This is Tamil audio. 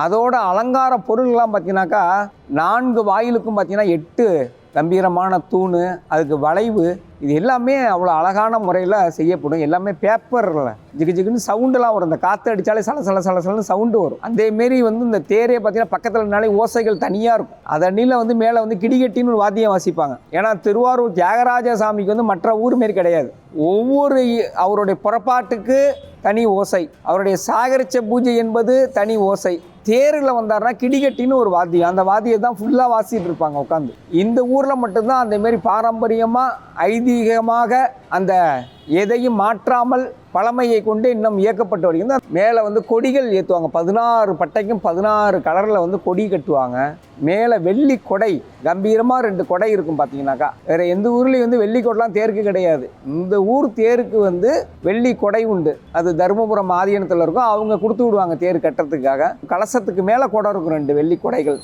அதோட அலங்கார பொருள்லாம் பார்த்தீங்கன்னாக்கா 4 வாயிலுக்கும் பார்த்தீங்கன்னா 8 கம்பீரமான தூண், அதுக்கு வளைவு, இது எல்லாமே அவ்வளோ அழகான முறையில் செய்யப்படும். எல்லாமே பேப்பரில் ஜிகு ஜிகுன்னு சவுண்டெலாம் வரும். இந்த காற்று அடித்தாலே சலசலன்னு சவுண்டு வரும். அதேமாரி இந்த தேரே பார்த்தீங்கன்னா பக்கத்தில் இருந்தாலே ஓசைகள் தனியாக இருக்கும். அதனில மேலே கிடிகட்டின்னு ஒரு வாத்தியம் வாசிப்பாங்க. ஏன்னா திருவாரூர் தியாகராஜ சாமிக்கு மற்ற ஊர் மாரி கிடையாது. ஒவ்வொரு அவருடைய புறப்பாட்டுக்கு தனி ஓசை, அவருடைய சாகரிச்ச பூஜை என்பது தனி ஓசை. தேரில் வந்தார்னா கிடிகட்டின்னு ஒரு வாத்தியம், அந்த வாத்தியம் தான் ஃபுல்லாக வாசிட்டு இருப்பாங்க உட்காந்து. இந்த ஊரில் மட்டும்தான் அந்தமாரி பாரம்பரியமாக ஐதீகமாக அந்த எதையும் மாற்றாமல் பழமையை கொண்டு இன்னும் இயக்கப்பட்டு வருகிறது. மேலே கொடிகள் ஏற்றுவாங்க. 16 பட்டைக்கும் 16 கலரில் கொடி கட்டுவாங்க. மேலே வெள்ளி கொடை கம்பீரமாக 2 கொடை இருக்கும். பார்த்தீங்கன்னாக்கா வேறு எந்த ஊர்லேயும் வெள்ளி கொடைலாம் தேருக்கு கிடையாது. இந்த ஊர் தேருக்கு வெள்ளி கொடை உண்டு. அது தருமபுரம் ஆதீனத்தில் இருக்கும். அவங்க கொடுத்து விடுவாங்க தேர் கட்டுறதுக்காக. கலசத்துக்கு மேலே கொடை இருக்கும் 2 வெள்ளி கொடைகள்.